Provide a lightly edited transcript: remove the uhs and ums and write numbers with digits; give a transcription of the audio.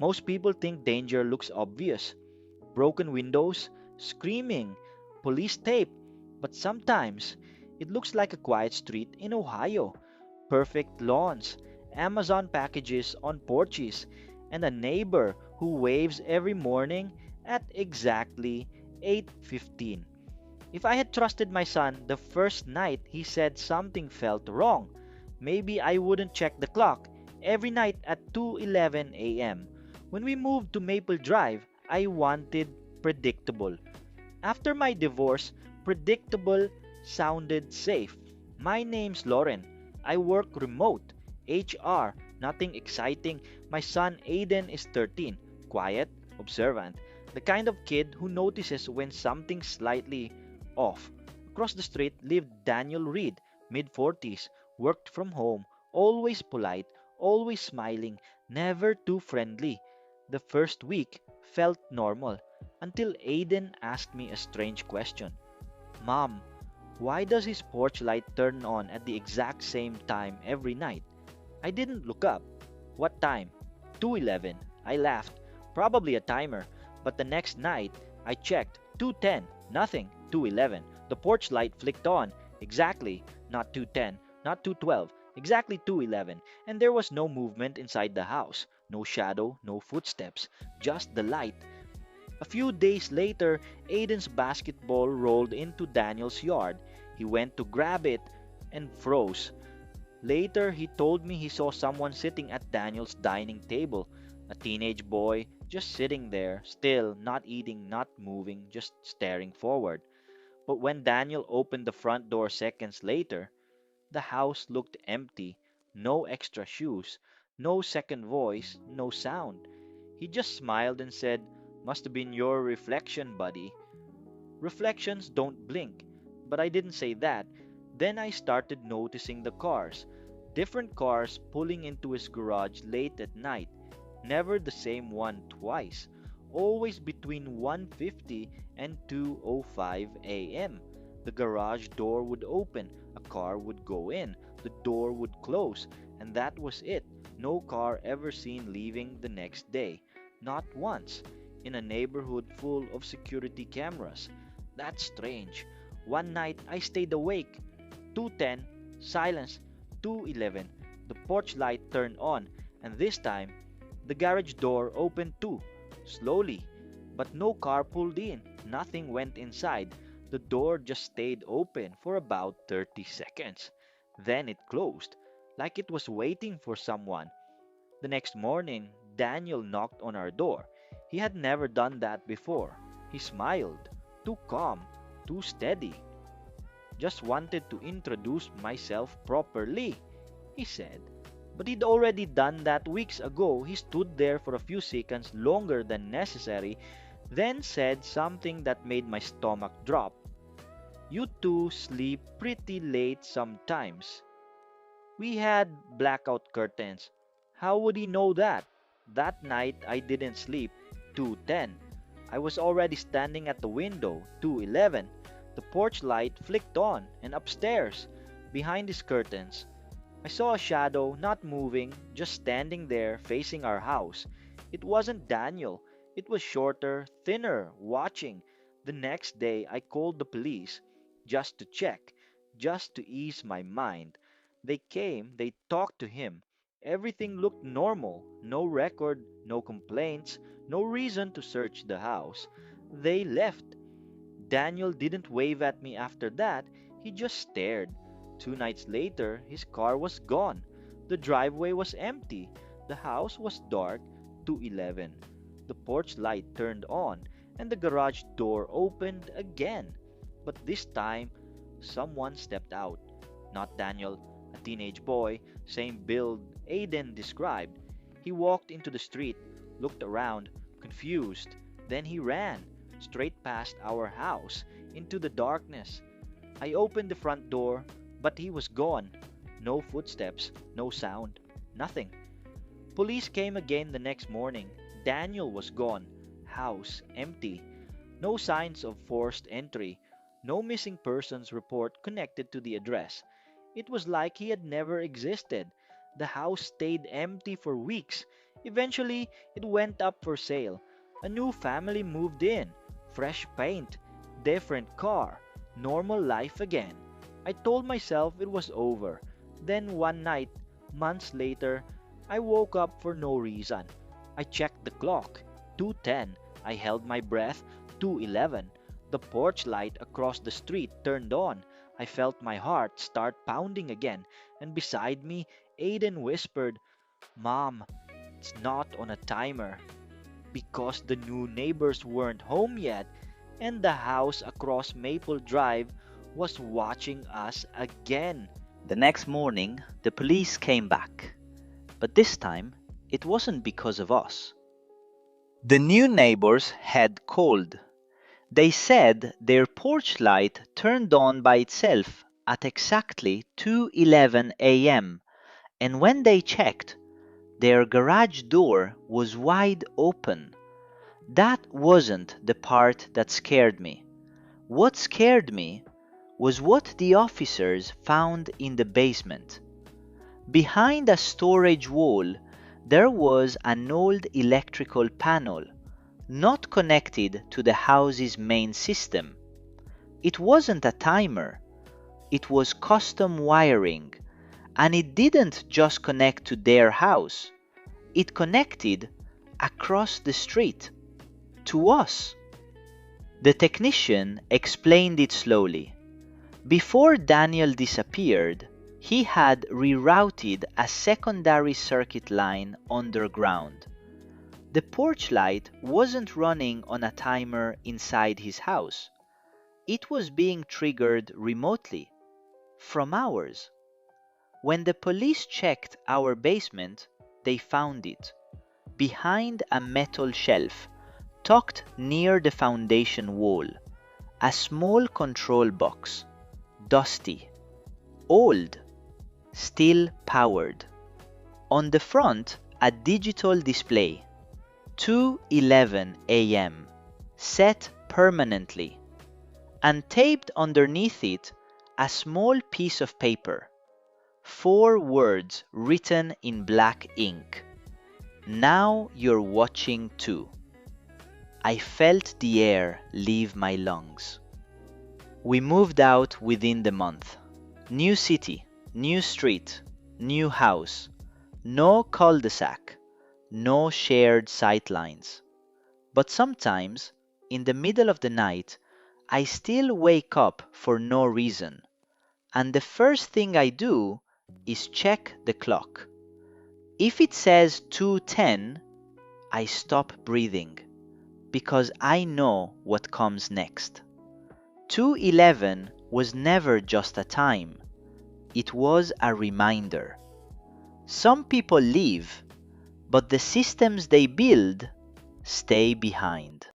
Most people think danger looks obvious: broken windows, screaming, police tape, but sometimes it looks like a quiet street in Ohio. Perfect lawns, Amazon packages on porches, and a neighbor who waves every morning at exactly 8:15. If I had trusted my son the first night he said something felt wrong, maybe I wouldn't check the clock every night at 2:11 a.m. When we moved to Maple Drive, I wanted predictable. After my divorce, predictable sounded safe. My name's Lauren. I work remote. HR, nothing exciting. My son Aiden is 13. Quiet, observant. The kind of kid who notices when something's slightly off. Across the street lived Daniel Reed, mid 40s, worked from home, always polite, always smiling, never too friendly. The first week felt normal until Aiden asked me a strange question. Mom, why does his porch light turn on at the exact same time every night? I didn't look up. What time? 2:11. I laughed. Probably a timer. But the next night, I checked. 2:10. Nothing. 2:11. The porch light flicked on. Exactly. Not 2:10. Not 2:12. Exactly 2:11. And there was no movement inside the house. No shadow, no footsteps. Just the light. A few days later, Aiden's basketball rolled into Daniel's yard. He went to grab it and froze. Later, he told me he saw someone sitting at Daniel's dining table. A teenage boy, just sitting there, still, not eating, not moving, just staring forward. But when Daniel opened the front door seconds later, the house looked empty. No extra shoes, no second voice, no sound. He just smiled and said, "Must have been your reflection, buddy." Reflections don't blink, but I didn't say that. Then I started noticing the cars. Different cars pulling into his garage late at night. Never the same one twice. Always between 1:50 and 2:05 a.m. The garage door would open, a car would go in, the door would close, and that was it. No car ever seen leaving the next day. Not once. In a neighborhood full of security cameras. That's strange. One night I stayed awake. 2:10, silence. 2:11, the porch light turned on, and this time the garage door opened too, slowly. But no car pulled in, nothing went inside. The door just stayed open for about 30 seconds. Then it closed, like it was waiting for someone. The next morning, Daniel knocked on our door. He had never done that before. He smiled, too calm, too steady. "Just wanted to introduce myself properly," he said. But he'd already done that weeks ago. He stood there for a few seconds longer than necessary, then said something that made my stomach drop. "You two sleep pretty late sometimes." We had blackout curtains. How would he know that? That night I didn't sleep. 2:10. I was already standing at the window. 2:11. The porch light flicked on, and upstairs, behind his curtains, I saw a shadow, not moving, just standing there facing our house. It wasn't Daniel. It was shorter, thinner, watching. The next day I called the police, just to check, just to ease my mind. They came, they talked to him. Everything looked normal. No record, no complaints, no reason to search the house. They left. Daniel didn't wave at me after that, he just stared. 2 nights later, his car was gone. The driveway was empty. The house was dark. 2:11. The porch light turned on, and the garage door opened again. But this time, someone stepped out. Not Daniel, a teenage boy, same build Aiden described. He walked into the street, looked around, confused. Then he ran, straight past our house, into the darkness. I opened the front door, but he was gone. No footsteps, no sound, nothing. Police came again the next morning. Daniel was gone. House empty. No signs of forced entry. No missing persons report connected to the address. It was like he had never existed. The house stayed empty for weeks. Eventually, it went up for sale. A new family moved in, fresh paint, different car, normal life again. I told myself it was over. Then one night, months later, I woke up for no reason. I checked the clock. 2:10. I held my breath. 2:11. The porch light across the street turned on. I felt my heart start pounding again, and beside me, Aiden whispered, "Mom, it's not on a timer." Because the new neighbors weren't home yet, and the house across Maple Drive was watching us again. The next morning, the police came back, but this time it wasn't because of us. The new neighbors had called. They said their porch light turned on by itself at exactly 2:11 a.m., and when they checked, their garage door was wide open. That wasn't the part that scared me. What scared me was what the officers found in the basement. Behind a storage wall, there was an old electrical panel, not connected to the house's main system. It wasn't a timer, it was custom wiring, and it didn't just connect to their house, it connected across the street to us. The technician explained it slowly. Before Daniel disappeared, he had rerouted a secondary circuit line underground. The porch light wasn't running on a timer inside his house. It was being triggered remotely, from ours. When the police checked our basement, they found it, behind a metal shelf, tucked near the foundation wall, a small control box, dusty, old, still powered. On the front, a digital display, 2:11 a.m., set permanently, and taped underneath it a small piece of paper, 4 words written in black ink. "Now you're watching too." I felt the air leave my lungs. We moved out within the month. New city, new street, new house. No cul-de-sac, no shared sightlines. But sometimes, in the middle of the night, I still wake up for no reason. And the first thing I do is check the clock. If it says 2:10, I stop breathing, because I know what comes next. 2:11 was never just a time, it was a reminder. Some people leave, but the systems they build stay behind.